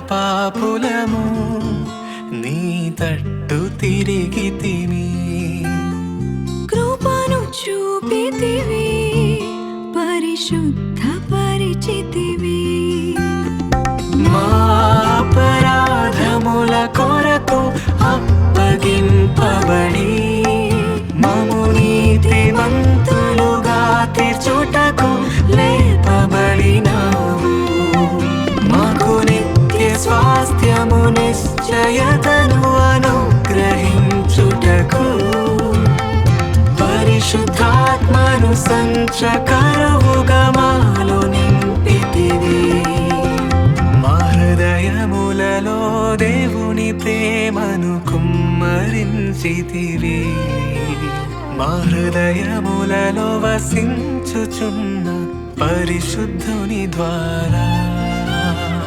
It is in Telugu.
పాపులము నీ తట్టు తిరిగితిమి. కృపను చూపితివి, పరిశుద్ధ పరిచితివి. మా అపరాధముల కొరకు అప్పగింపబడి మము నీతిమంతులుగా తీర్చుటకు లేపబడినావు. మాకు నిత్య స్వాస్థ్యము నిశ్చయతను అనుగ్రహించుటకు పరిశుద్ధాత్మను సంచకరువుగా మాలో నింపితివి. మా హృదయములలో దేవుని ప్రేమను కుమ్మరించితివి. మా హృదయములలో వసించుచున్న పరిశుద్ధుని ద్వారా